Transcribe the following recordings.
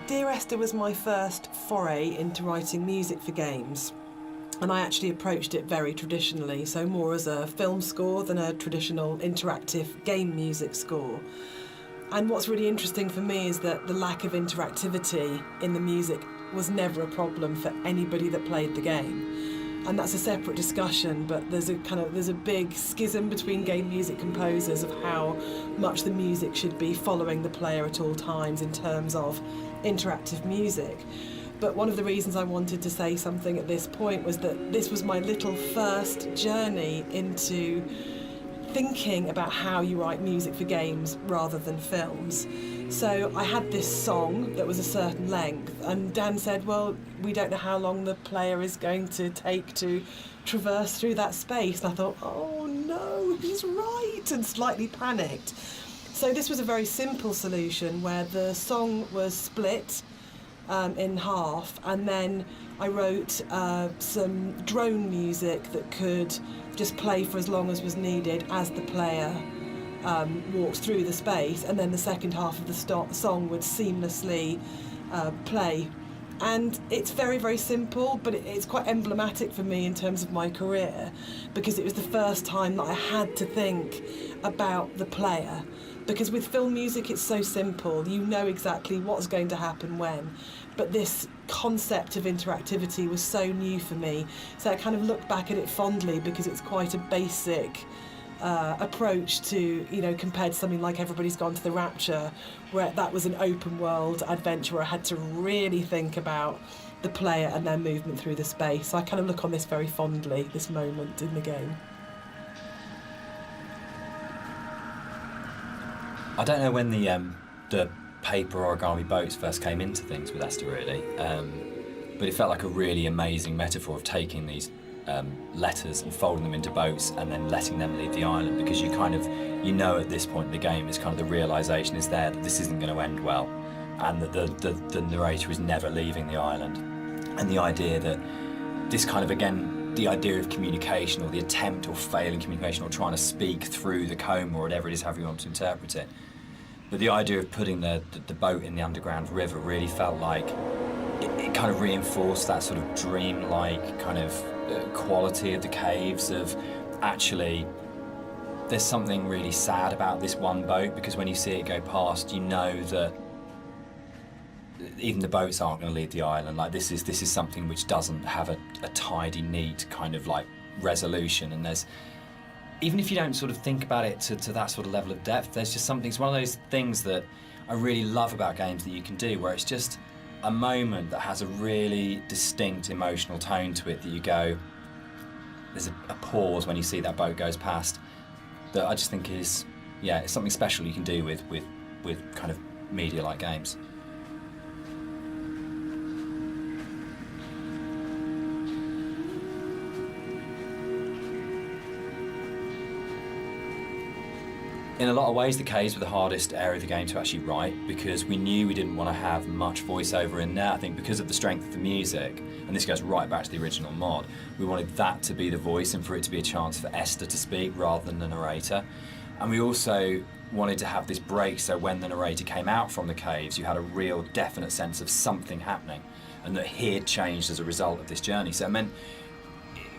Dear Esther was my first foray into writing music for games. And I actually approached it very traditionally, so more as a film score than a traditional interactive game music score. And what's really interesting for me is that the lack of interactivity in the music was never a problem for anybody that played the game. And that's a separate discussion, but there's a big schism between game music composers of how much the music should be following the player at all times in terms of interactive music. But one of the reasons I wanted to say something at this point was that this was my little first journey into thinking about how you write music for games rather than films. So I had this song that was a certain length, and Dan said, well, we don't know how long the player is going to take to traverse through that space. And I thought, oh no, he's right, and slightly panicked. So this was a very simple solution where the song was split in half, and then I wrote some drone music that could just play for as long as was needed as the player walked through the space, and then the second half of the song would seamlessly play. And it's very, very simple, but it's quite emblematic for me in terms of my career, because it was the first time that I had to think about the player. Because with film music, it's so simple. You know exactly what's going to happen when. But this concept of interactivity was so new for me. So I kind of look back at it fondly because it's quite a basic approach to, compared to something like Everybody's Gone to the Rapture, where that was an open world adventure where I had to really think about the player and their movement through the space. So I kind of look on this very fondly, this moment in the game. I don't know when the paper origami boats first came into things with Esther, really, but it felt like a really amazing metaphor of taking these letters and folding them into boats and then letting them leave the island, because you at this point in the game is kind of the realisation is there that this isn't going to end well, and that the narrator is never leaving the island. And the idea that this kind of, again, the idea of communication, or the attempt or failing communication, or trying to speak through the coma, or whatever it is, however you want to interpret it. But the idea of putting the boat in the underground river really felt like it kind of reinforced that sort of dream-like kind of quality of the caves, of actually there's something really sad about this one boat, because when you see it go past, you know that even the boats aren't going to leave the island. Like this is something which doesn't have a tidy, neat kind of like resolution, and there's, even if you don't sort of think about it to that sort of level of depth, there's just something, it's one of those things that I really love about games that you can do, where it's just a moment that has a really distinct emotional tone to it, that you go, there's a pause when you see that boat goes past, that I just think is, it's something special you can do with kind of media like games. In a lot of ways, the caves were the hardest area of the game to actually write, because we knew we didn't want to have much voiceover in there. I think because of the strength of the music, and this goes right back to the original mod, we wanted that to be the voice and for it to be a chance for Esther to speak rather than the narrator. And we also wanted to have this break, so when the narrator came out from the caves, you had a real definite sense of something happening, and that he had changed as a result of this journey. So it meant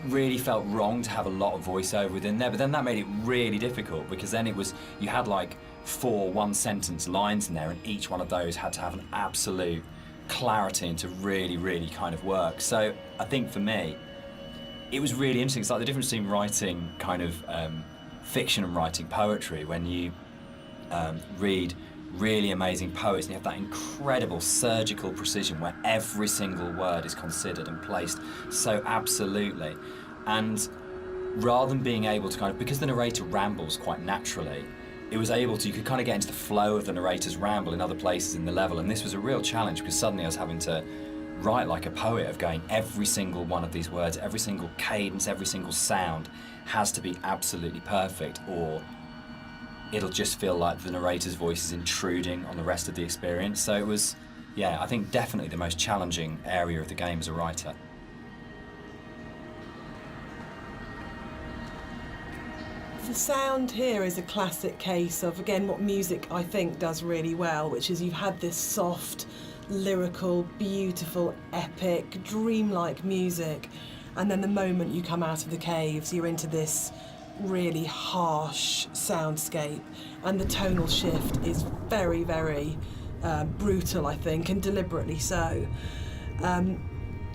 really felt wrong to have a lot of voiceover within there, but then that made it really difficult, because then you had like 4 one-sentence lines in there, and each one of those had to have an absolute clarity and to really, really kind of work. So I think for me, it was really interesting. It's like the difference between writing kind of fiction and writing poetry. When you read really amazing poets, and you have that incredible surgical precision where every single word is considered and placed so absolutely. And rather than being able to kind of, because the narrator rambles quite naturally, you could kind of get into the flow of the narrator's ramble in other places in the level, and this was a real challenge, because suddenly I was having to write like a poet, of going, every single one of these words, every single cadence, every single sound has to be absolutely perfect, or it'll just feel like the narrator's voice is intruding on the rest of the experience. So it was, I think definitely the most challenging area of the game as a writer. The sound here is a classic case of, again, what music I think does really well, which is you've had this soft, lyrical, beautiful, epic, dreamlike music. And then the moment you come out of the caves, you're into this really harsh soundscape, and the tonal shift is very, very brutal, I think, and deliberately so.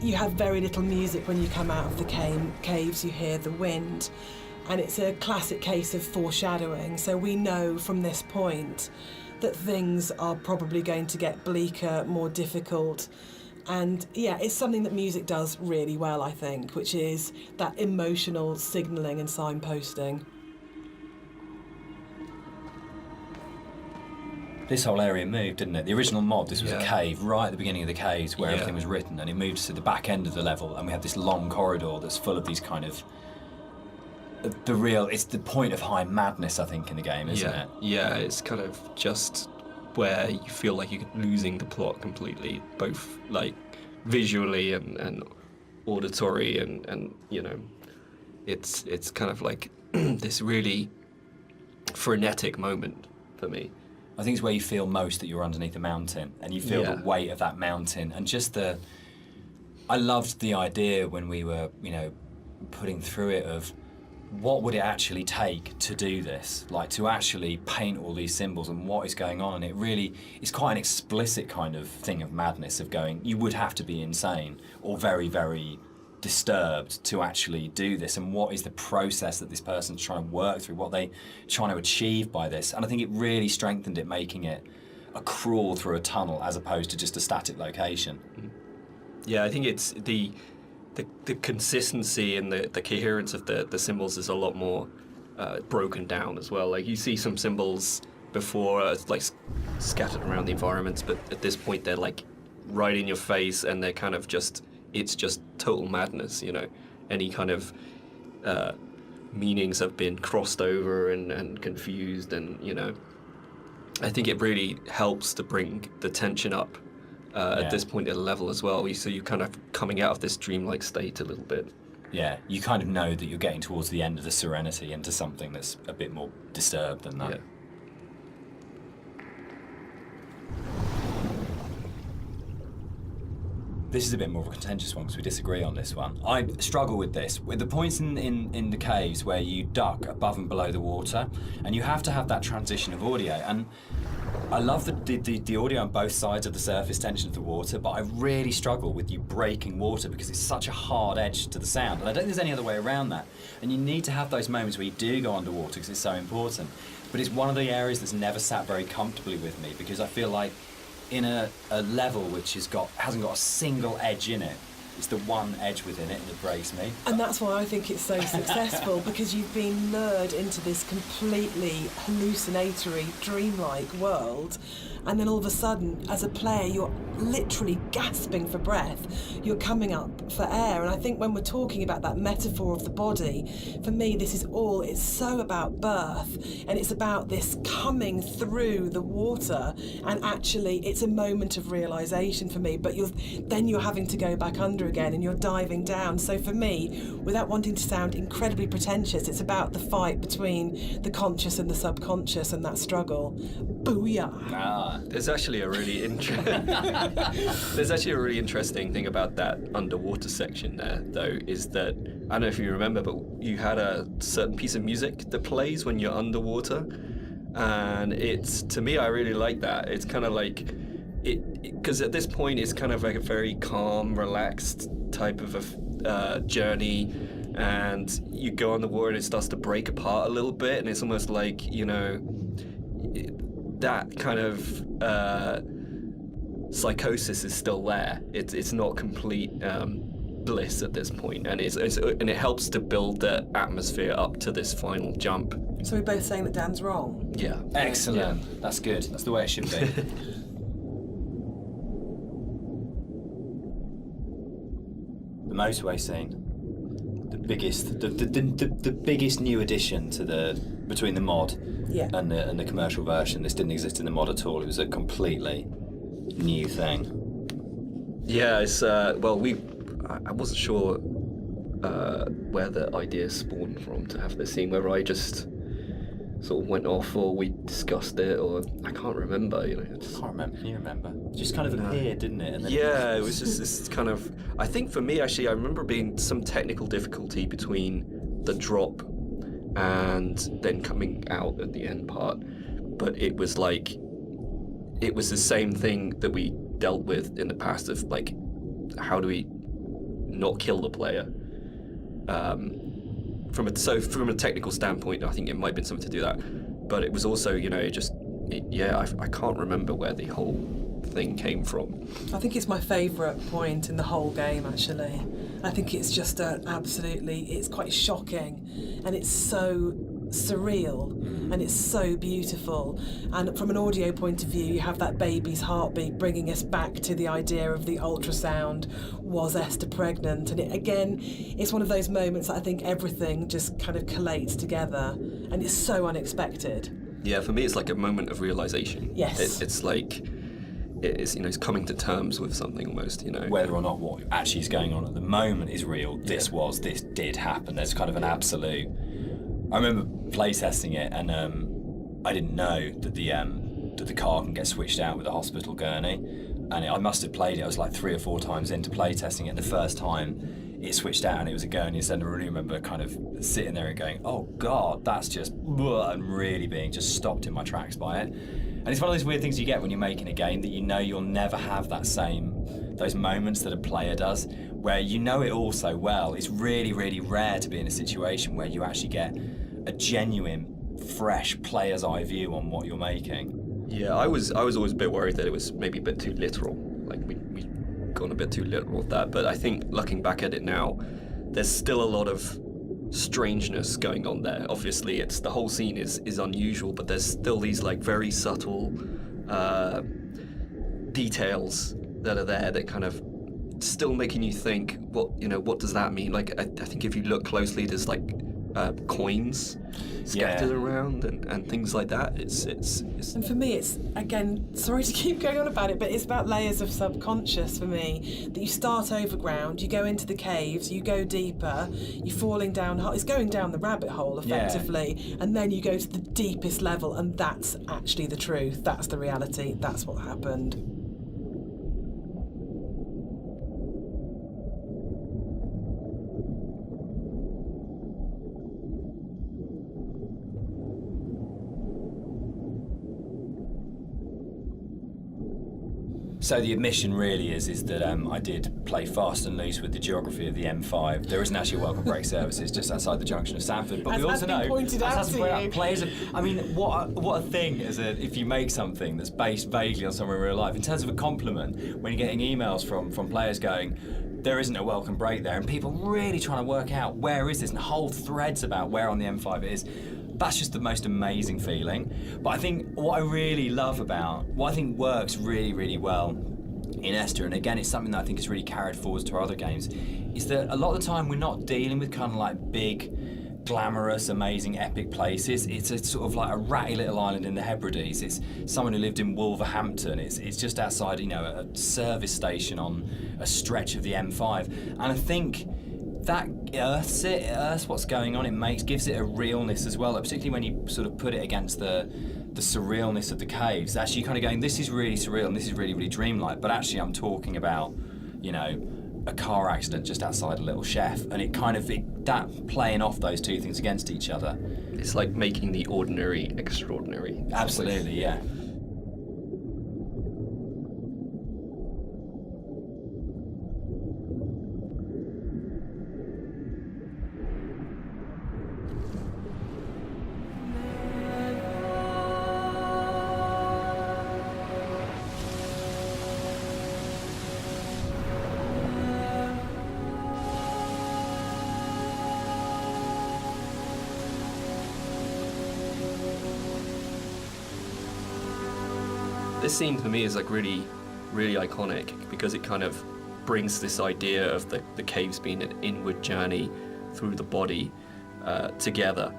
You have very little music when you come out of the caves. You hear the wind, and it's a classic case of foreshadowing. So we know from this point that things are probably going to get bleaker, more difficult. And yeah, it's something that music does really well, I think, which is that emotional signalling and signposting. This whole area moved, didn't it? The original mod, this was a cave right at the beginning of the caves where everything was written, and it moved to the back end of the level, and we have this long corridor that's full of these kind of it's the point of high madness, I think, in the game, isn't it? Yeah, it's kind of just where you feel like you're losing the plot completely, both like visually and auditory, and you know, it's kind of like this really frenetic moment for me. I think it's where you feel most that you're underneath a mountain, and you feel the weight of that mountain, and just I loved the idea when we were, you know, putting through it of what would it actually take to do this, like to actually paint all these symbols and what is going on. And it really is quite an explicit kind of thing of madness, of going, you would have to be insane or very, very disturbed to actually do this, and what is the process that this person's trying to work through, what they trying to achieve by this. And I think it really strengthened it, making it a crawl through a tunnel as opposed to just a static location. Yeah, I think it's the consistency and the coherence of the symbols is a lot more broken down as well. Like, you see some symbols before like scattered around the environments, but at this point they're like right in your face, and they're kind of just, it's just total madness, you know. Any kind of meanings have been crossed over and confused, and, you know, I think it really helps to bring the tension up at this point at a level as well. So you're kind of coming out of this dreamlike state a little bit. Yeah, you kind of know that you're getting towards the end of the serenity into something that's a bit more disturbed than that. Yeah. This is a bit more of a contentious one because we disagree on this one. I struggle with this, with the points in the caves where you duck above and below the water, and you have to have that transition of audio. And I love the audio on both sides of the surface tension of the water, but I really struggle with you breaking water because it's such a hard edge to the sound. And I don't think there's any other way around that. And you need to have those moments where you do go underwater because it's so important. But it's one of the areas that's never sat very comfortably with me, because I feel like in a level which hasn't got a single edge in it, it's the one edge within it that breaks me. And that's why I think it's so successful, because you've been lured into this completely hallucinatory, dreamlike world, and then all of a sudden, as a player, you're literally gasping for breath. You're coming up for air. And I think when we're talking about that metaphor of the body, for me, it's so about birth, and it's about this coming through the water, and actually it's a moment of realization for me, but you're having to go back under again, and you're diving down. So for me, without wanting to sound incredibly pretentious, it's about the fight between the conscious and the subconscious, and that struggle. Booyah! There's actually a really interesting thing about that underwater section there, though, is that, I don't know if you remember, but you had a certain piece of music that plays when you're underwater, and to me, I really like that. It's kind of like because at this point it's kind of like a very calm, relaxed type of a journey, and you go on the water and it starts to break apart a little bit, and it's almost like, you know, that kind of psychosis is still there. It's not complete bliss at this point, and and it helps to build the atmosphere up to this final jump. So we're both saying that Dan's wrong? Yeah. Excellent. Yeah. That's good. That's the way it should be. The motorway scene, the biggest new addition to between the mod and the commercial version. This didn't exist in the mod at all. It was a completely new thing. Yeah, it's I wasn't sure where the idea spawned from to have this scene, where I just sort of went off, or we discussed it, or I can't remember. You know, I can't remember. Can you remember? It just kind of appeared, didn't it? And then yeah, it was just this kind of. I think for me, actually, I remember being some technical difficulty between the drop and then coming out at the end part, but it was like, it was the same thing that we dealt with in the past of like, how do we not kill the player? From a technical standpoint, I think it might have been something to do that, but it was also, you know, I can't remember where the whole thing came from. I think it's my favourite point in the whole game, actually. I think it's just it's quite shocking, and it's so surreal, and it's so beautiful. And from an audio point of view, you have that baby's heartbeat bringing us back to the idea of the ultrasound. Was Esther pregnant? And it's one of those moments that I think everything just kind of collates together, and it's so unexpected. Yeah, for me, it's like a moment of realization. Yes. It's like, it's, you know, it's coming to terms with something almost, you know. Whether or not what actually is going on at the moment is real, this did happen. There's kind of an absolute. I remember playtesting it, and I didn't know that the car can get switched out with a hospital gurney, and I must have played it. I was like 3 or 4 times into playtesting it, and the first time it switched out and it was a gurney, and I really remember kind of sitting there and going, "Oh God, that's just," and really being just stopped in my tracks by it. And it's one of those weird things you get when you're making a game, that you know you'll never have those moments that a player does, where you know it all so well. It's really, really rare to be in a situation where you actually get a genuine, fresh player's eye view on what you're making. Yeah, I was always a bit worried that it was maybe a bit too literal. Like we gone a bit too literal with that. But I think looking back at it now, there's still a lot of strangeness going on there. Obviously, the whole scene is unusual, but there's still these like very subtle details that are there that kind of still making you think, what does that mean? Like I think if you look closely, there's like coins scattered around and things like that. It's And for me, it's, again, sorry to keep going on about it, but it's about layers of subconscious for me. That you start overground, you go into the caves, you go deeper, you're falling down, it's going down the rabbit hole effectively, and then you go to the deepest level, and that's actually the truth, that's the reality, that's what happened. So the admission really is that I did play fast and loose with the geography of the M5. There isn't actually a welcome break service. It's just outside the junction of Sanford. But As we has also been know, pointed out to you. players. I mean, what a thing if you make something that's based vaguely on somewhere in real life. In terms of a compliment, when you're getting emails from players going, there isn't a welcome break there, and people really trying to work out where is this, and whole threads about where on the M5 it is. That's just the most amazing feeling. But I think what I think works really, really well in Esther, and again it's something that I think is really carried forward to our other games, is that a lot of the time we're not dealing with kind of like big, glamorous, amazing, epic places. It's a sort of like a ratty little island in the Hebrides. It's someone who lived in Wolverhampton. It's just outside, a service station on a stretch of the M5. And I think that earths what's going on. Gives it a realness as well, particularly when you sort of put it against the surrealness of the caves. Actually, you're kind of going, this is really surreal and this is really, really dreamlike, but actually I'm talking about, a car accident just outside a little chef, and that playing off those two things against each other. It's like making the ordinary extraordinary. Absolutely, yeah. This scene for me is like really, really iconic because it kind of brings this idea of the caves being an inward journey through the body together.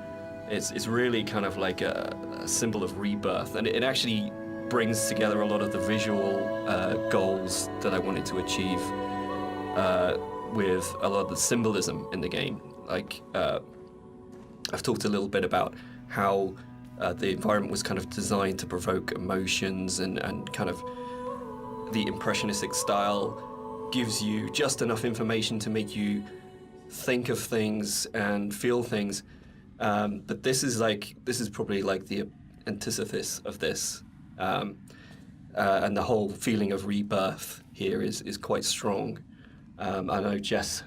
It's really kind of like a symbol of rebirth, and it actually brings together a lot of the visual goals that I wanted to achieve with a lot of the symbolism in the game. Like I've talked a little bit about how The environment was kind of designed to provoke emotions, and kind of the impressionistic style gives you just enough information to make you think of things and feel things. But this is probably like the antithesis of this. And the whole feeling of rebirth here is quite strong. I know Jess.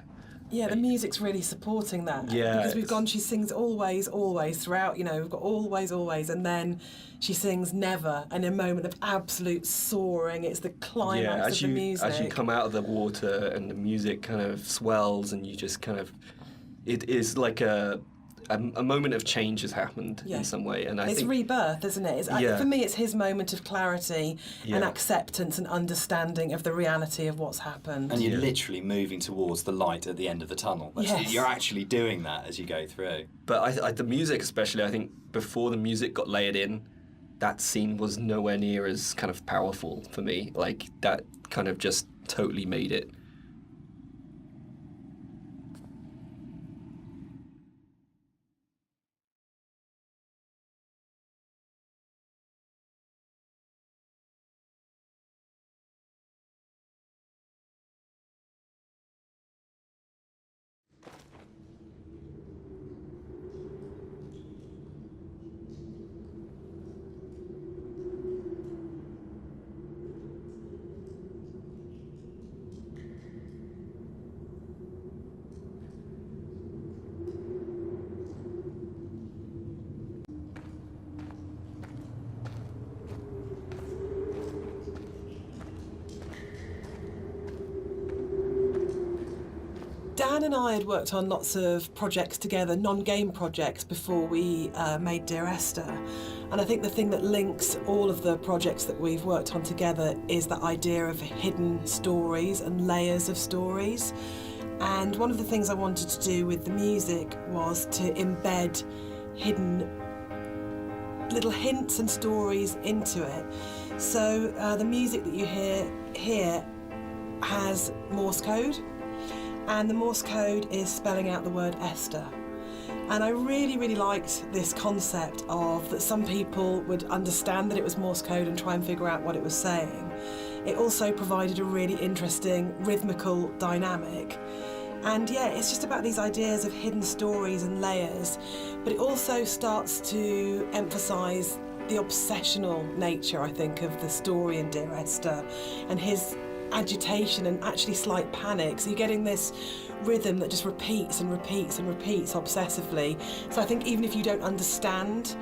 Yeah, the music's really supporting that. Yeah, because we've gone, she sings always, always throughout, you know, we've got always, always, and then she sings never, and a moment of absolute soaring. It's the climax of the music. As you come out of the water and the music kind of swells, and you just kind of, it is like a moment of change has happened in some way, and I it's think rebirth, isn't it? For me, it's his moment of clarity and acceptance and understanding of the reality of what's happened. And you're literally moving towards the light at the end of the tunnel. You're actually doing that as you go through. But the music, especially, I think before the music got layered in, that scene was nowhere near as kind of powerful for me. Like, that kind of just totally made it. Dan and I had worked on lots of projects together, non-game projects, before we made Dear Esther. And I think the thing that links all of the projects that we've worked on together is that idea of hidden stories and layers of stories. And one of the things I wanted to do with the music was to embed hidden little hints and stories into it. So the music that you hear here has Morse code. And the Morse code is spelling out the word Esther. And I really, really liked this concept of that some people would understand that it was Morse code and try and figure out what it was saying. It also provided a really interesting rhythmical dynamic. And yeah, it's just about these ideas of hidden stories and layers, but it also starts to emphasise the obsessional nature, I think, of the story in Dear Esther, and his agitation and actually slight panic. So you're getting this rhythm that just repeats and repeats and repeats obsessively. So I think even if you don't understand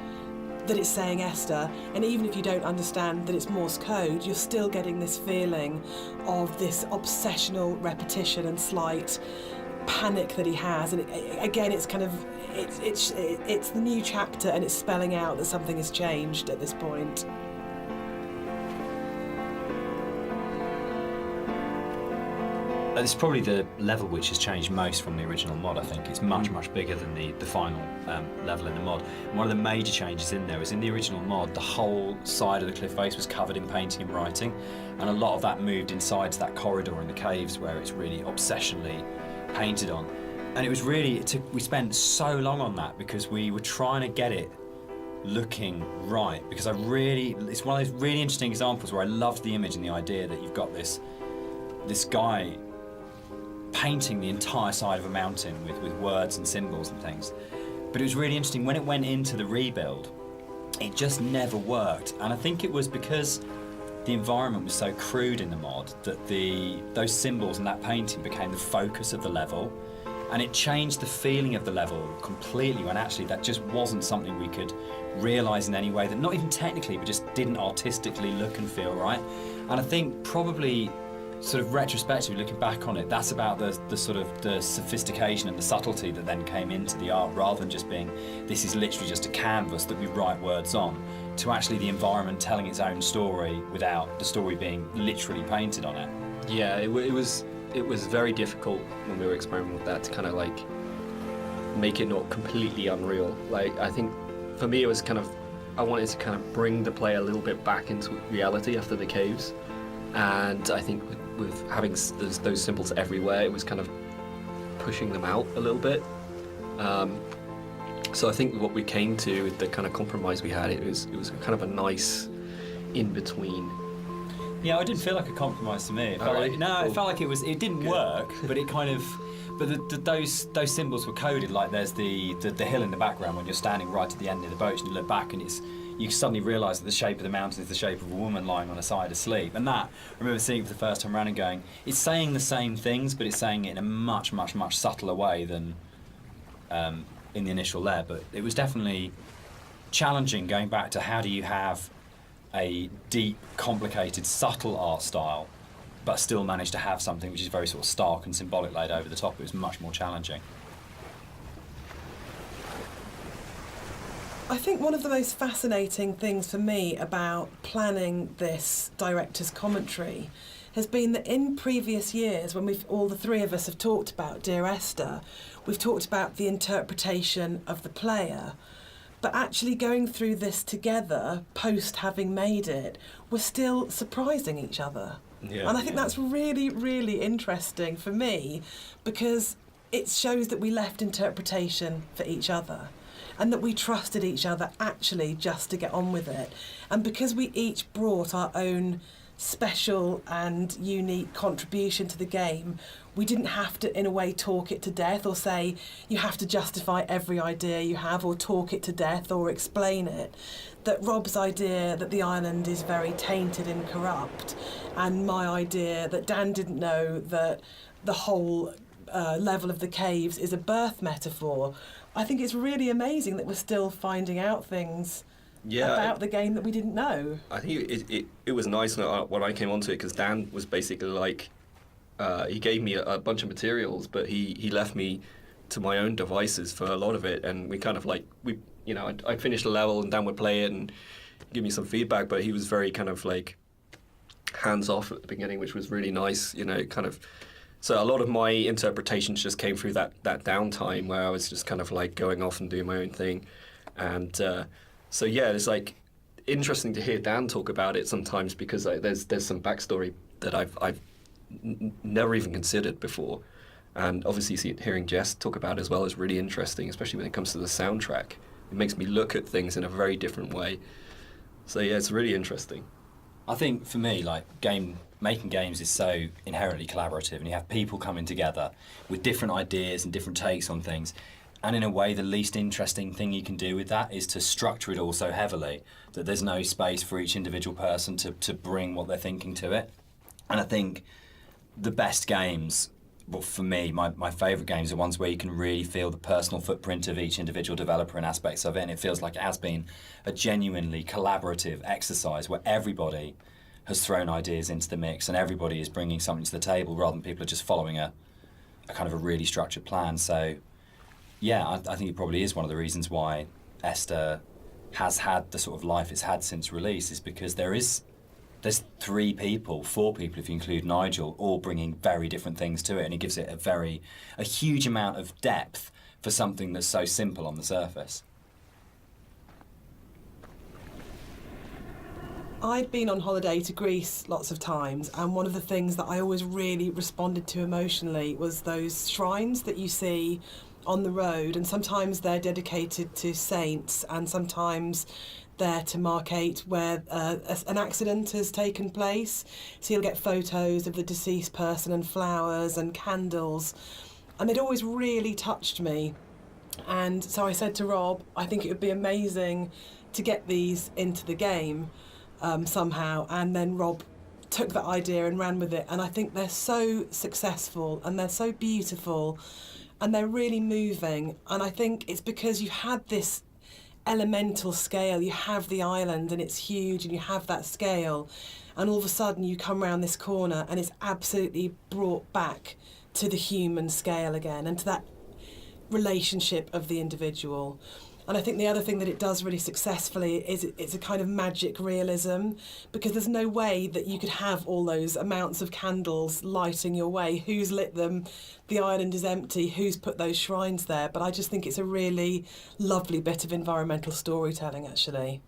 that it's saying Esther, and even if you don't understand that it's Morse code, you're still getting this feeling of this obsessional repetition and slight panic that he has. And again, it's kind of it's the new chapter, and it's spelling out that something has changed at this point. It's probably the level which has changed most from the original mod, I think. It's much, much bigger than the final level in the mod. And one of the major changes in there is in the original mod, the whole side of the cliff face was covered in painting and writing, and a lot of that moved inside to that corridor in the caves where it's really obsessionally painted on. And it was really, we spent so long on that because we were trying to get it looking right, because it's one of those really interesting examples where I loved the image and the idea that you've got this guy painting the entire side of a mountain with words and symbols and things. But it was really interesting, when it went into the rebuild, it just never worked. And I think it was because the environment was so crude in the mod that those symbols and that painting became the focus of the level, and it changed the feeling of the level completely, when actually that just wasn't something we could realise in any way, that not even technically, but just didn't artistically look and feel right. And I think probably sort of retrospectively looking back on it, that's about the sort of the sophistication and the subtlety that then came into the art, rather than just being, this is literally just a canvas that we write words on, to actually the environment telling its own story without the story being literally painted on it. Yeah, it was very difficult when we were experimenting with that to kind of like make it not completely unreal. Like, I think for me it was kind of, I wanted to kind of bring the player a little bit back into reality after the caves, and I think with having those symbols everywhere, it was kind of pushing them out a little bit. So I think what we came to, with the kind of compromise we had, it was kind of a nice in between. Yeah, it didn't feel like a compromise to me. It felt really? like, no, Cool. it felt like it didn't Good. work, but it kind of, but those symbols were coded. Like there's the hill in the background when you're standing right at the end of the boat and you look back and you suddenly realise that the shape of the mountain is the shape of a woman lying on her side asleep. And that, I remember seeing it for the first time around and going, it's saying the same things, but it's saying it in a much, much, much subtler way than in the initial layer. But it was definitely challenging going back to how do you have a deep, complicated, subtle art style, but still manage to have something which is very sort of stark and symbolic laid over the top. It was much more challenging. I think one of the most fascinating things for me about planning this director's commentary has been that in previous years, when all the three of us have talked about Dear Esther, we've talked about the interpretation of the player. But actually going through this together, post having made it, we're still surprising each other. Yeah, and I think that's really, really interesting for me, because it shows that we left interpretation for each other and that we trusted each other actually just to get on with it. And because we each brought our own special and unique contribution to the game, we didn't have to, in a way, talk it to death or say you have to justify every idea you have or talk it to death or explain it. That Rob's idea that the island is very tainted and corrupt, and my idea that Dan didn't know that the whole level of the caves is a birth metaphor. I think it's really amazing that we're still finding out things about the game that we didn't know. I think it was nice when I came onto it, because Dan was basically like, he gave me a bunch of materials, but he left me to my own devices for a lot of it, and we kind of like, I'd finish the level and Dan would play it and give me some feedback, but he was very kind of like hands off at the beginning, which was really nice, kind of. So a lot of my interpretations just came through that downtime where I was just kind of like going off and doing my own thing, and so yeah, it's like interesting to hear Dan talk about it sometimes, because like, there's some backstory that I've never even considered before, and obviously hearing Jess talk about it as well is really interesting, especially when it comes to the soundtrack. It makes me look at things in a very different way. So yeah, it's really interesting. I think for me, like making games is so inherently collaborative, and you have people coming together with different ideas and different takes on things. And in a way, the least interesting thing you can do with that is to structure it all so heavily that there's no space for each individual person to bring what they're thinking to it. And I think the best games, well, for me, my favourite games are ones where you can really feel the personal footprint of each individual developer and aspects of it, and it feels like it has been a genuinely collaborative exercise where everybody has thrown ideas into the mix and everybody is bringing something to the table rather than people are just following a kind of a really structured plan. So yeah, I think it probably is one of the reasons why Esther has had the sort of life it's had since release, is because there's 4 people if you include Nigel, all bringing very different things to it, and it gives it a huge amount of depth for something that's so simple on the surface. I'd been on holiday to Greece lots of times, and one of the things that I always really responded to emotionally was those shrines that you see on the road, and sometimes they're dedicated to saints and sometimes they're to markate where an accident has taken place. So you'll get photos of the deceased person and flowers and candles, and they'd always really touched me. And so I said to Rob, I think it would be amazing to get these into the game somehow, and then Rob took that idea and ran with it, and I think they're so successful and they're so beautiful and they're really moving, and I think it's because you had this elemental scale, you have the island and it's huge and you have that scale, and all of a sudden you come around this corner and it's absolutely brought back to the human scale again and to that relationship of the individual. And I think the other thing that it does really successfully is it's a kind of magic realism, because there's no way that you could have all those amounts of candles lighting your way. Who's lit them? The island is empty. Who's put those shrines there? But I just think it's a really lovely bit of environmental storytelling, actually.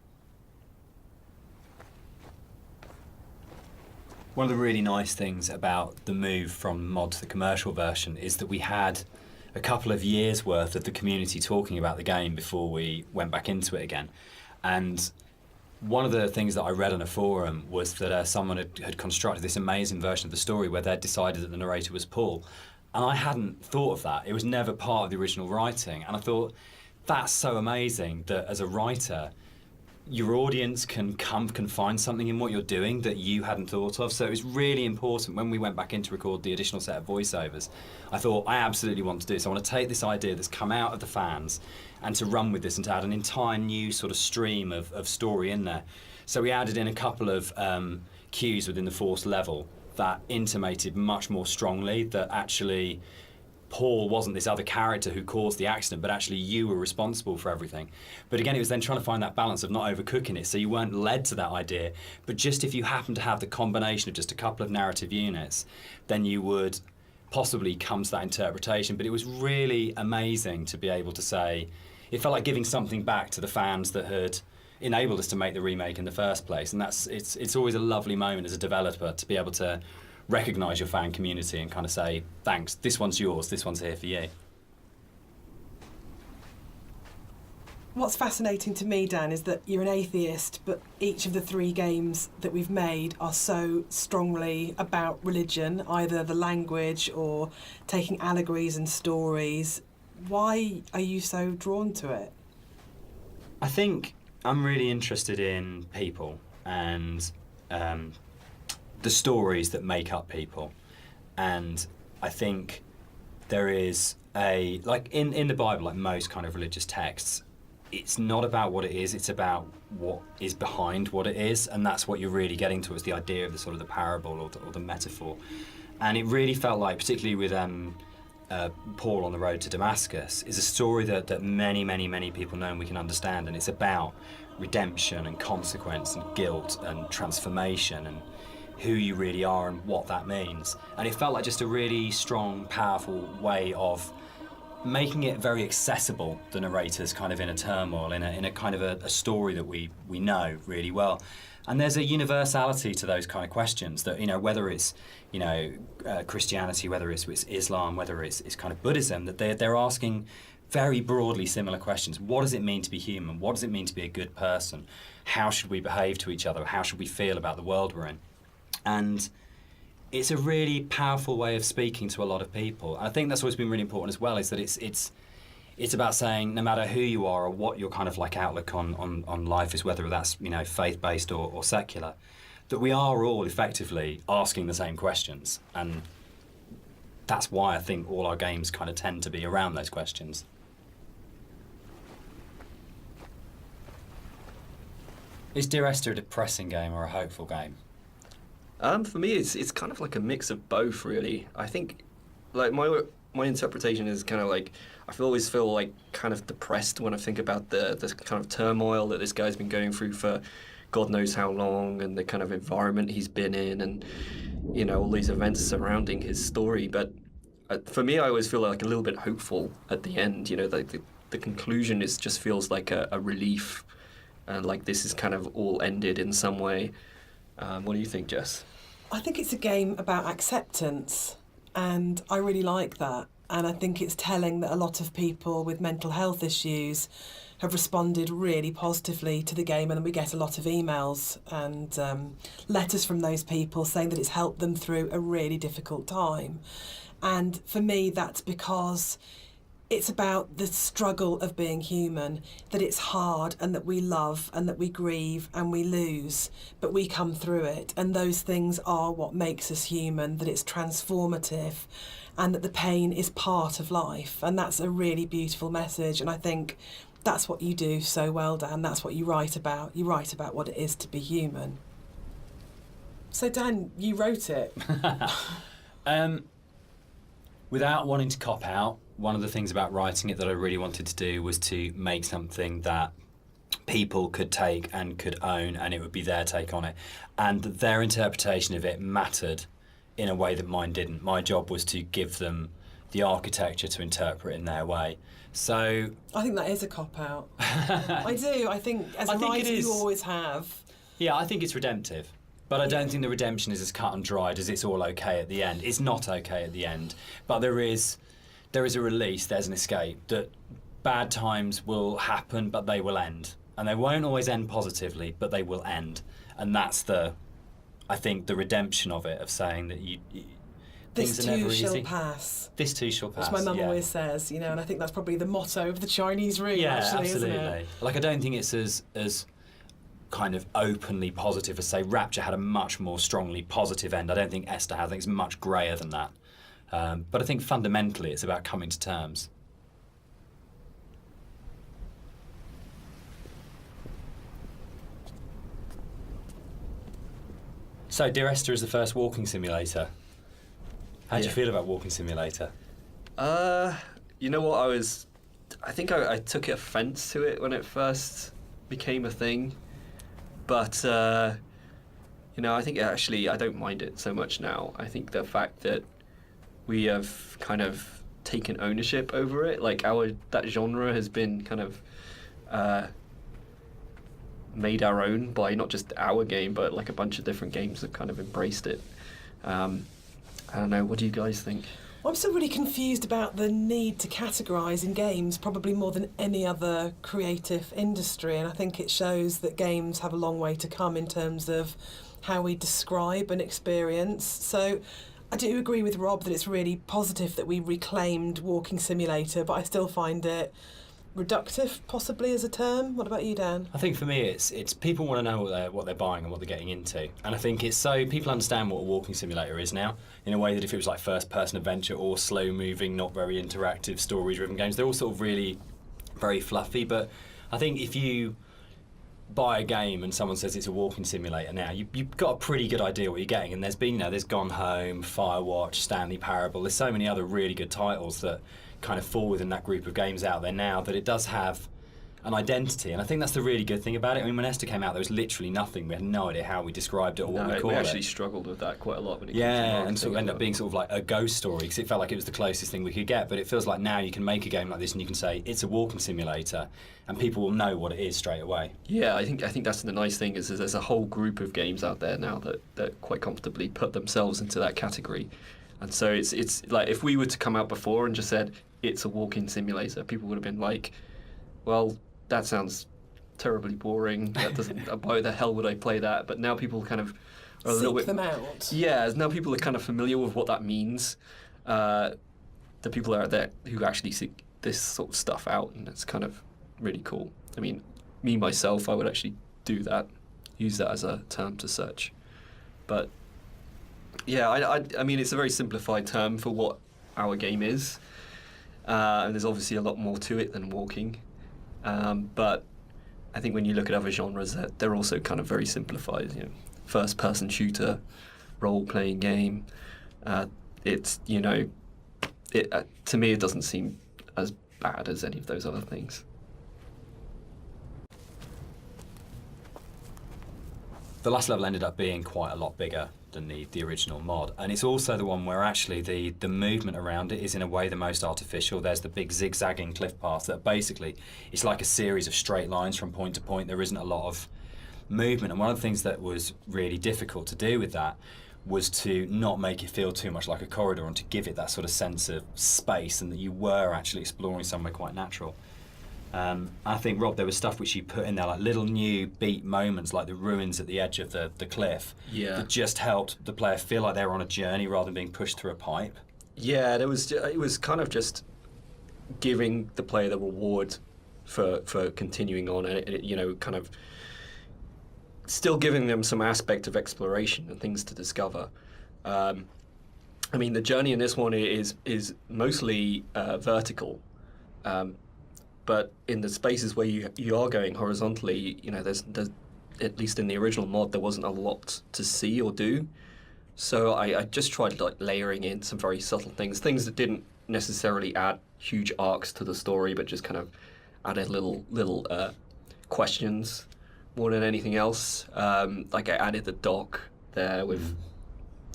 One of the really nice things about the move from mod to the commercial version is that we had a couple of years worth of the community talking about the game before we went back into it again. And one of the things that I read on a forum was that someone had constructed this amazing version of the story where they'd decided that the narrator was Paul. And I hadn't thought of that. It was never part of the original writing. And I thought, that's so amazing that as a writer, your audience can find something in what you're doing that you hadn't thought of. So it was really important when we went back in to record the additional set of voiceovers. I thought, I absolutely want to do this. I want to take this idea that's come out of the fans and to run with this and to add an entire new sort of stream of story in there. So we added in a couple of cues within the force level that intimated much more strongly that actually Paul wasn't this other character who caused the accident, but actually you were responsible for everything. But again, it was then trying to find that balance of not overcooking it, so you weren't led to that idea, but just if you happen to have the combination of just a couple of narrative units, then you would possibly come to that interpretation. But it was really amazing to be able to say, it felt like giving something back to the fans that had enabled us to make the remake in the first place. And it's always a lovely moment as a developer to be able to recognise your fan community and kind of say, thanks, this one's yours, this one's here for you. What's fascinating to me, Dan, is that you're an atheist, but each of the 3 games that we've made are so strongly about religion, either the language or taking allegories and stories. Why are you so drawn to it? I think I'm really interested in people and the stories that make up people. And I think there is like in the Bible, like most kind of religious texts, it's not about what it is, it's about what is behind what it is, and that's what you're really getting to, is the idea of the sort of the parable or the metaphor. And it really felt like, particularly with Paul on the road to Damascus, is a story that many people know and we can understand, and it's about redemption and consequence and guilt and transformation and who you really are and what that means. And it felt like just a really strong, powerful way of making it very accessible, the narrator's kind of inner turmoil, in a kind of a story that we know really well. And there's a universality to those kind of questions that, whether it's, Christianity, whether it's Islam, whether it's kind of Buddhism, that they're asking very broadly similar questions. What does it mean to be human? What does it mean to be a good person? How should we behave to each other? How should we feel about the world we're in? And it's a really powerful way of speaking to a lot of people. And I think that's always been really important as well, is that it's about saying, no matter who you are or what your kind of like outlook on life is, whether that's faith-based or secular, that we are all effectively asking the same questions. And that's why I think all our games kind of tend to be around those questions. Is Dear Esther a depressing game or a hopeful game? For me, it's kind of like a mix of both, really. I think, like, my interpretation is kind of like, always feel like kind of depressed when I think about the kind of turmoil that this guy's been going through for God knows how long, and the kind of environment he's been in, and all these events surrounding his story. But for me, I always feel like a little bit hopeful at the end. The conclusion just feels like a relief, and like this is kind of all ended in some way. What do you think, Jess? I think it's a game about acceptance, and I really like that. And I think it's telling that a lot of people with mental health issues have responded really positively to the game, and then we get a lot of emails and letters from those people saying that it's helped them through a really difficult time. And for me, that's because it's about the struggle of being human, that it's hard and that we love and that we grieve and we lose, but we come through it. And those things are what makes us human, that it's transformative and that the pain is part of life. And that's a really beautiful message. And I think that's what you do so well, Dan. That's what you write about. You write about what it is to be human. So, Dan, you wrote it. Without wanting to cop out, one of the things about writing it that I really wanted to do was to make something that people could take and could own, and it would be their take on it. And their interpretation of it mattered in a way that mine didn't. My job was to give them the architecture to interpret in their way. So I think that is a cop-out. I do. I think as a writer you always have. Yeah, I think it's redemptive. But I don't think the redemption is as cut and dried as it's all okay at the end. It's not okay at the end. But there is there is a release, there's an escape, that bad times will happen, but they will end. And they won't always end positively, but they will end. And that's I think, the redemption of it, of saying that this things are never too shall easy. pass. This too shall pass. Which my mum yeah. always says, and I think that's probably the motto of the Chinese room, Yeah, actually, absolutely. isn't it? Like, I don't think it's as kind of openly positive as, say, Rapture had a much more strongly positive end. I don't think Esther has. I think it's much greyer than that. But I think fundamentally it's about coming to terms. So, Dear Esther is the first walking simulator. How do you feel about Walking Simulator? You know what, I think I took offence to it when it first became a thing. But, I think actually I don't mind it so much now. I think the fact that we have kind of taken ownership over it, like that genre has been kind of made our own by not just our game, but like a bunch of different games that kind of embraced it. I don't know, what do you guys think? Well, I'm still really confused about the need to categorise in games, probably more than any other creative industry, and I think it shows that games have a long way to come in terms of how we describe an experience. So I do agree with Rob that it's really positive that we reclaimed Walking Simulator, but I still find it reductive, possibly, as a term. What about you, Dan? I think for me, it's people want to know what they're buying and what they're getting into, and I think it's so people understand what a walking simulator is now, in a way that if it was like first-person adventure or slow-moving, not very interactive, story-driven games, they're all sort of really very fluffy. But I think if you buy a game and someone says it's a walking simulator now, you've got a pretty good idea what you're getting. And there's been, there's Gone Home, Firewatch, Stanley Parable. There's so many other really good titles that kind of fall within that group of games out there now, that it does have an identity, and I think that's the really good thing about it. I mean, when Esther came out, there was literally nothing. We had no idea how we described it or what we called it. We actually struggled with that quite a lot when it came to yeah, and sort of ended up being sort of like a ghost story, because it felt like it was the closest thing we could get. But it feels like now you can make a game like this and you can say it's a walking simulator, and people will know what it is straight away. Yeah, I think that's the nice thing is there's a whole group of games out there now that quite comfortably put themselves into that category. And so it's like if we were to come out before and just said it's a walking simulator, people would have been like, well, that sounds terribly boring. That doesn't. Why the hell would I play that? But now people kind of are a little bit. Seek them out. Yeah, now people are kind of familiar with what that means. The people out there who actually seek this sort of stuff out, and it's kind of really cool. I mean, me myself, I would actually do that, use that as a term to search. But yeah, I mean, it's a very simplified term for what our game is, and there's obviously a lot more to it than walking. But I think when you look at other genres, they're also kind of very simplified. First-person shooter, role-playing game. It's to me it doesn't seem as bad as any of those other things. The last level ended up being quite a lot bigger than the original mod, and it's also the one where actually the movement around it is in a way the most artificial. There's the big zigzagging cliff paths that basically it's like a series of straight lines from point to point. There isn't a lot of movement, and one of the things that was really difficult to do with that was to not make it feel too much like a corridor and to give it that sort of sense of space and that you were actually exploring somewhere quite natural. I think, Rob, there was stuff which you put in there, like little new beat moments, like the ruins at the edge of the cliff, that just helped the player feel like they were on a journey rather than being pushed through a pipe. Yeah, it was kind of just giving the player the reward for continuing on, and it, kind of still giving them some aspect of exploration and things to discover. I mean, the journey in this one is mostly vertical. But in the spaces where you are going horizontally, there's at least in the original mod there wasn't a lot to see or do. So I just tried like layering in some very subtle things that didn't necessarily add huge arcs to the story, but just kind of added little questions more than anything else. Like I added the dock there with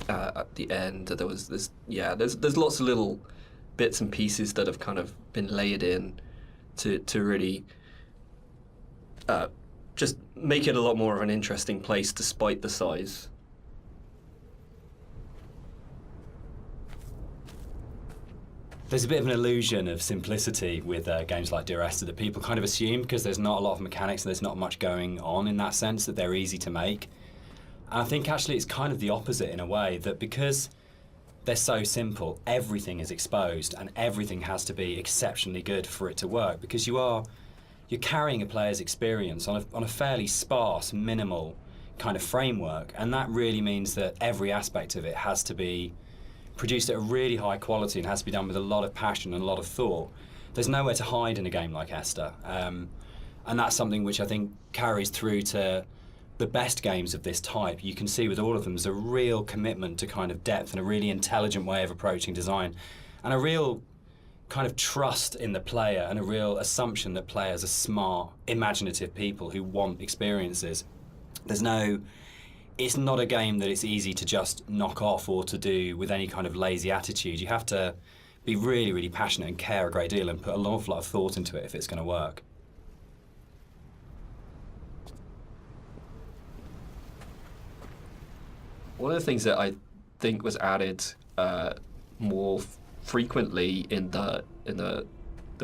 at the end. There's lots of little bits and pieces that have kind of been layered in to really just make it a lot more of an interesting place despite the size. there's a bit of an illusion of simplicity with games like Dear Esther that people kind of assume because there's not a lot of mechanics and there's not much going on in that sense that they're easy to make. And I think actually it's kind of the opposite in a way, that because they're so simple, everything is exposed and everything has to be exceptionally good for it to work, because you're carrying a player's experience on a fairly sparse, minimal kind of framework, and that really means that every aspect of it has to be produced at a really high quality and has to be done with a lot of passion and a lot of thought. There's nowhere to hide in a game like Esther, and that's something which I think carries through to the best games of this type. You can see with all of them there's a real commitment to kind of depth and a really intelligent way of approaching design, and a real kind of trust in the player and a real assumption that players are smart, imaginative people who want experiences. It's not a game that it's easy to just knock off or to do with any kind of lazy attitude. You have to be really, really passionate and care a great deal and put an awful lot of thought into it if it's going to work. One of the things that I think was added more frequently in the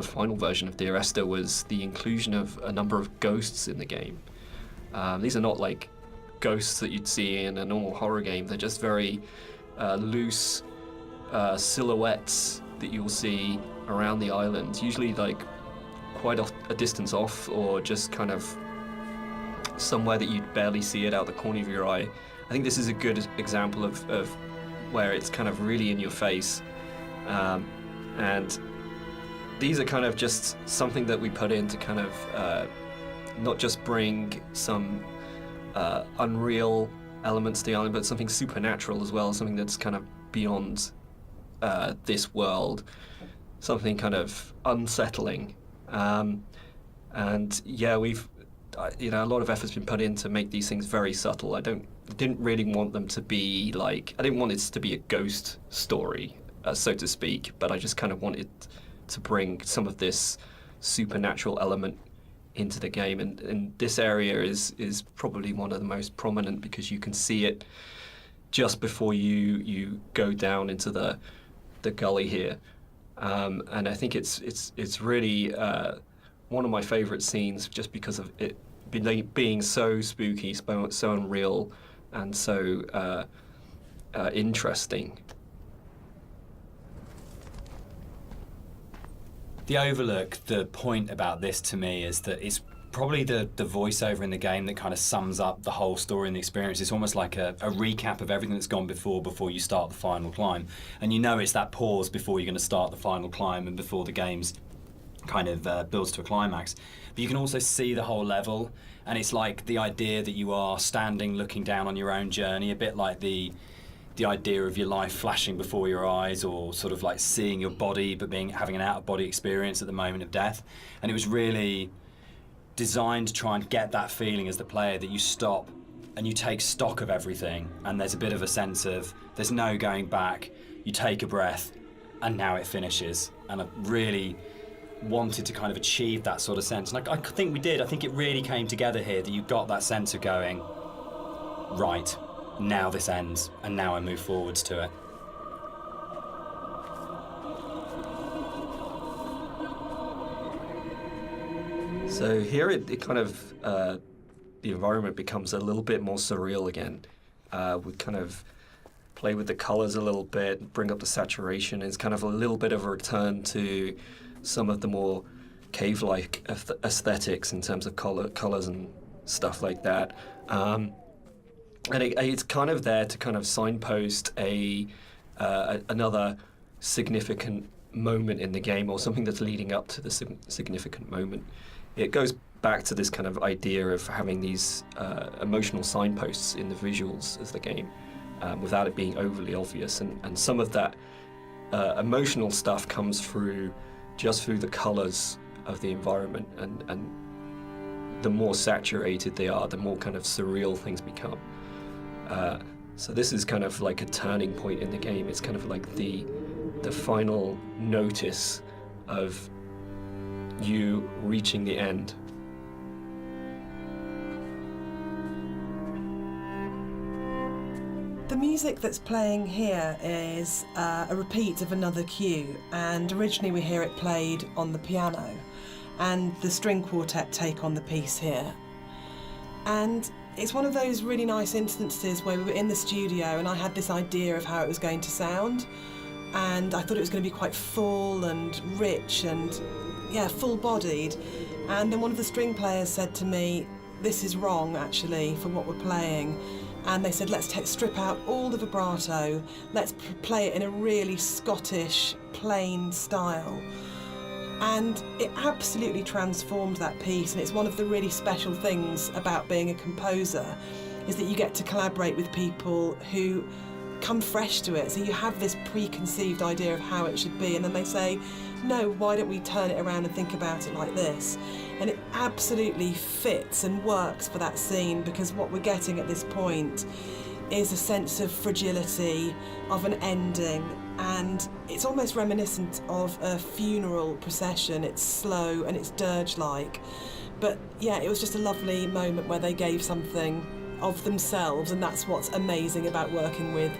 final version of Dear Esther was the inclusion of a number of ghosts in the game. These are not like ghosts that you'd see in a normal horror game. They're just very loose silhouettes that you'll see around the island, usually like quite a distance off, or just kind of somewhere that you'd barely see it out the corner of your eye. I think this is a good example of where it's kind of really in your face, and these are kind of just something that we put in to kind of not just bring some unreal elements to the island, but something supernatural as well, something that's kind of beyond this world, something kind of unsettling. And yeah, we've a lot of effort's been put in to make these things very subtle. I didn't really want them to be like, I didn't want it to be a ghost story, so to speak, but I just kind of wanted to bring some of this supernatural element into the game, and this area is probably one of the most prominent because you can see it just before you go down into the gully here, and I think it's really one of my favorite scenes just because of it being so spooky, so unreal, and so interesting. The overlook, the point about this to me is that it's probably the voiceover in the game that kind of sums up the whole story and the experience. It's almost like a recap of everything that's gone before you start the final climb. And you know it's that pause before you're going to start the final climb and before the game's kind of builds to a climax. But you can also see the whole level, and it's like the idea that you are standing looking down on your own journey, a bit like the idea of your life flashing before your eyes, or sort of like seeing your body but having an out-of-body experience at the moment of death. And it was really designed to try and get that feeling as the player that you stop and you take stock of everything, and there's a bit of a sense of there's no going back. You take a breath and now it finishes. And I really wanted to kind of achieve that sort of sense, and I think we did. I think it really came together here, that you got that sense of going, right, now this ends, and now I move forwards to it. So here it kind of, the environment becomes a little bit more surreal again. We kind of play with the colors a little bit, bring up the saturation. It's kind of a little bit of a return to some of the more cave-like aesthetics in terms of colors and stuff like that. And it's kind of there to kind of signpost another significant moment in the game, or something that's leading up to the significant moment. It goes back to this kind of idea of having these emotional signposts in the visuals of the game, without it being overly obvious. And some of that emotional stuff comes through just through the colors of the environment, and the more saturated they are, the more kind of surreal things become. So this is kind of like a turning point in the game. It's kind of like the final notice of you reaching the end. The music that's playing here is a repeat of another cue, and originally we hear it played on the piano, and the string quartet take on the piece here. And it's one of those really nice instances where we were in the studio and I had this idea of how it was going to sound, and I thought it was going to be quite full and rich and, yeah, full-bodied. And then one of the string players said to me, "This is wrong, actually, for what we're playing." And they said, let's strip out all the vibrato, let's play it in a really Scottish, plain style. And it absolutely transformed that piece, and it's one of the really special things about being a composer, is that you get to collaborate with people who come fresh to it. So you have this preconceived idea of how it should be, and then they say, no, why don't we turn it around and think about it like this? And it absolutely fits and works for that scene, because what we're getting at this point is a sense of fragility, of an ending, and it's almost reminiscent of a funeral procession. It's slow and it's dirge-like. But yeah, it was just a lovely moment where they gave something of themselves, and that's what's amazing about working with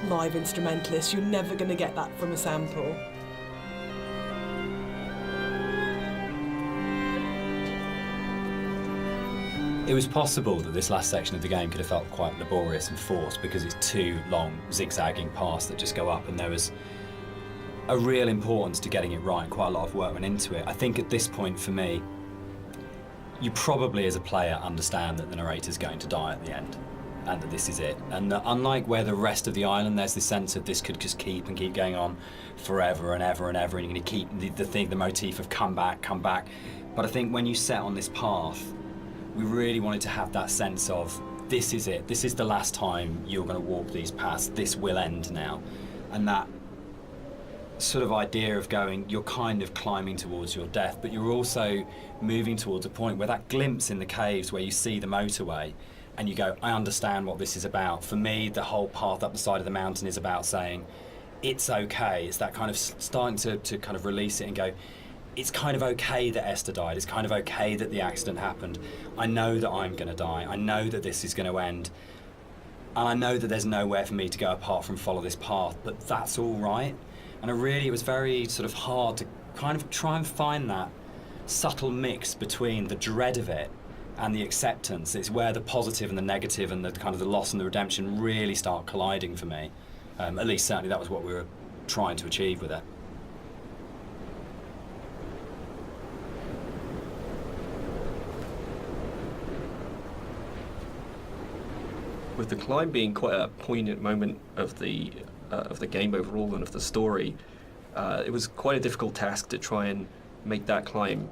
live instrumentalists. You're never going to get that from a sample. It was possible that this last section of the game could have felt quite laborious and forced because it's two long zigzagging paths that just go up, and there was a real importance to getting it right. Quite a lot of work went into it. I think at this point for me, you probably as a player understand that the narrator's going to die at the end and that this is it. And that unlike where the rest of the island, there's this sense of this could just keep going on forever and ever and ever, and you're going to keep the motif of come back. But I think when you set on this path, we really wanted to have that sense of this is it, this is the last time you're going to walk these paths, this will end now. And that sort of idea of going, you're kind of climbing towards your death, but you're also moving towards a point where that glimpse in the caves where you see the motorway and you go, I understand what this is about. For me, the whole path up the side of the mountain is about saying, it's okay. It's that kind of starting to kind of release it and go, it's kind of okay that Esther died. It's kind of okay that the accident happened. I know that I'm going to die. I know that this is going to end. And I know that there's nowhere for me to go apart from follow this path, but that's all right. And it was very sort of hard to kind of try and find that subtle mix between the dread of it and the acceptance. It's where the positive and the negative and the kind of the loss and the redemption really start colliding for me. At least certainly that was what we were trying to achieve with it. With the climb being quite a poignant moment of the game overall and of the story, it was quite a difficult task to try and make that climb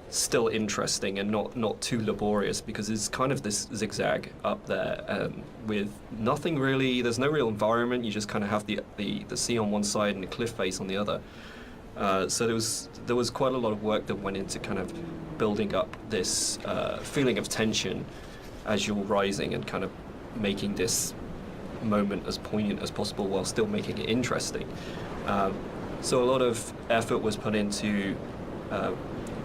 still interesting and not too laborious, because it's kind of this zigzag up there with nothing really. There's no real environment. You just kind of have the sea on one side and the cliff face on the other. So there was quite a lot of work that went into kind of building up this feeling of tension as you're rising and kind of making this moment as poignant as possible while still making it interesting. So a lot of effort was put into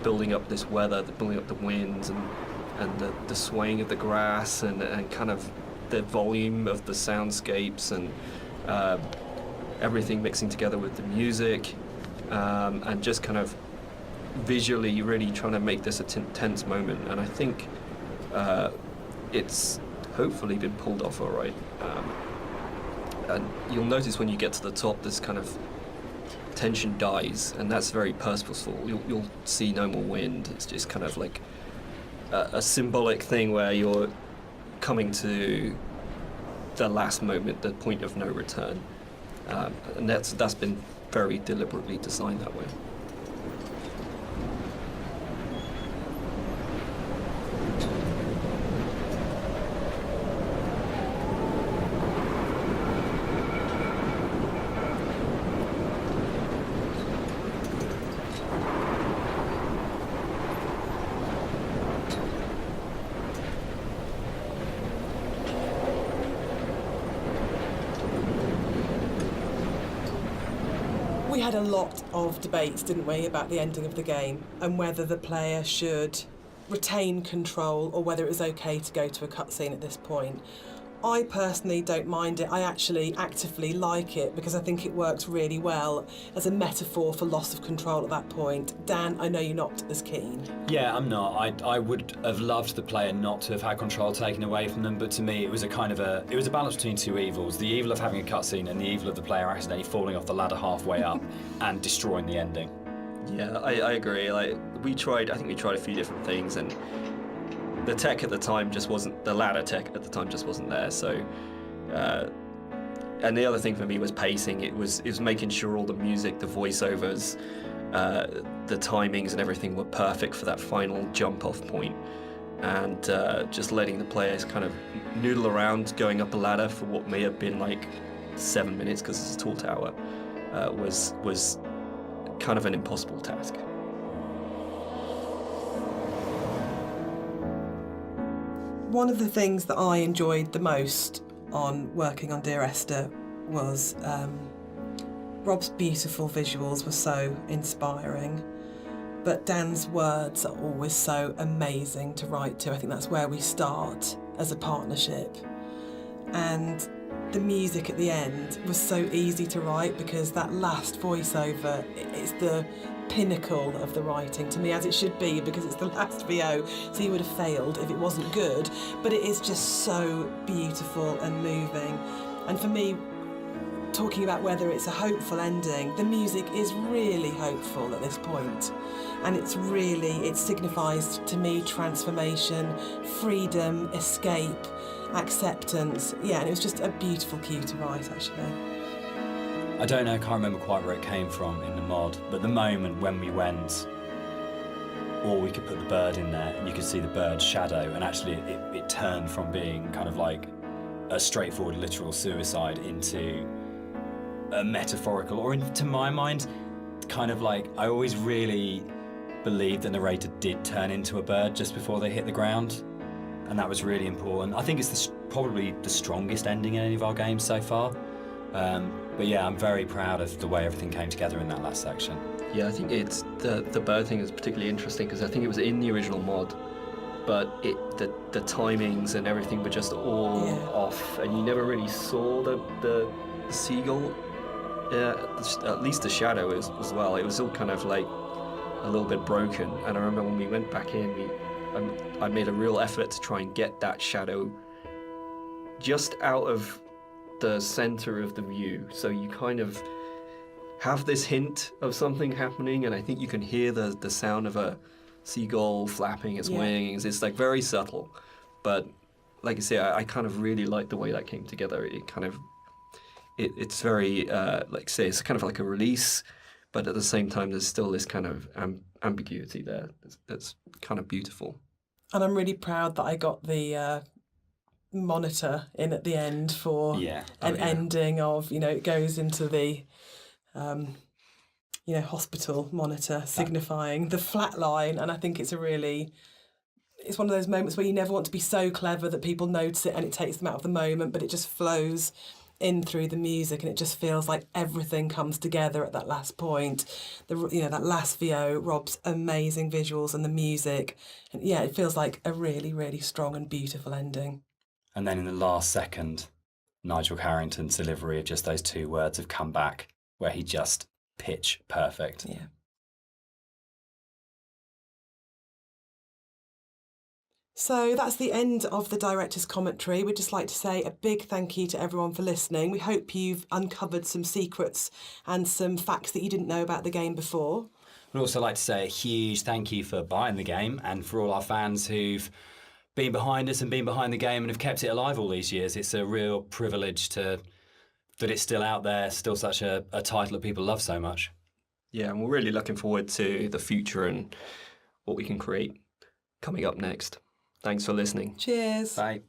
building up this weather, building up the winds and the swaying of the grass and kind of the volume of the soundscapes and everything mixing together with the music, and just kind of visually really trying to make this a tense moment. And I think it's hopefully been pulled off all right. And you'll notice when you get to the top, this kind of tension dies, and that's very purposeful. You'll see no more wind. It's just kind of like a symbolic thing where you're coming to the last moment, the point of no return. And that's been very deliberately designed that way. We had a lot of debates, didn't we, about the ending of the game and whether the player should retain control or whether it was okay to go to a cutscene at this point. I personally don't mind it. I actually actively like it because I think it works really well as a metaphor for loss of control at that point. Dan, I know you're not as keen. Yeah, I'm not. I would have loved the player not to have had control taken away from them, but to me it was a balance between two evils. The evil of having a cutscene and the evil of the player accidentally falling off the ladder halfway up and destroying the ending. Yeah, I agree. I think we tried a few different things, and the tech at the time just wasn't, the ladder tech at the time just wasn't there. So, and the other thing for me was pacing. It was making sure all the music, the voiceovers, the timings and everything were perfect for that final jump off point. And just letting the players kind of noodle around going up a ladder for what may have been like 7 minutes because it's a tall tower was kind of an impossible task. One of the things that I enjoyed the most on working on Dear Esther was Rob's beautiful visuals were so inspiring, but Dan's words are always so amazing to write to. I think that's where we start as a partnership. And the music at the end was so easy to write because that last voiceover is the pinnacle of the writing to me, as it should be, because it's the last VO, so you would have failed if it wasn't good, but it is just so beautiful and moving. And for me, talking about whether it's a hopeful ending, the music is really hopeful at this point, and it signifies to me transformation, freedom, escape, acceptance. Yeah, and it was just a beautiful cue to write, actually. I don't know, I can't remember quite where it came from in the mod, but the moment when we went, or we could put the bird in there and you could see the bird's shadow, and actually it turned from being kind of like a straightforward literal suicide into a metaphorical, or to my mind, kind of like, I always really believed the narrator did turn into a bird just before they hit the ground, and that was really important. I think it's probably the strongest ending in any of our games so far. But yeah, I'm very proud of the way everything came together in that last section. Yeah, I think it's the bird thing is particularly interesting because I think it was in the original mod, but the timings and everything were just all off, and you never really saw the seagull. Yeah, at least the shadow as well. It was all kind of like a little bit broken. And I remember when we went back in, I made a real effort to try and get that shadow just out of the center of the view, so you kind of have this hint of something happening, and I think you can hear the sound of a seagull flapping its wings. It's like very subtle, but like I say, I kind of really like the way that came together. It kind of it's very like say it's kind of like a release, but at the same time there's still this kind of ambiguity there that's kind of beautiful. And I'm really proud that I got the monitor in at the end for an ending of, it goes into the hospital monitor signifying the flat line. And I think it's one of those moments where you never want to be so clever that people notice it and it takes them out of the moment, but it just flows in through the music, and it just feels like everything comes together at that last point. That last VO, Rob's amazing visuals and the music, and it feels like a really, really strong and beautiful ending. And then in the last second, Nigel Carrington's delivery of just those two words have come back, where he just pitch perfect. Yeah. So that's the end of the director's commentary. We'd just like to say a big thank you to everyone for listening. We hope you've uncovered some secrets and some facts that you didn't know about the game before. We'd also like to say a huge thank you for buying the game, and for all our fans who've been behind us and been behind the game and have kept it alive all these years. It's a real privilege that it's still out there, still such a title that people love so much. Yeah, and we're really looking forward to the future and what we can create coming up next. Thanks for listening. Cheers. Bye.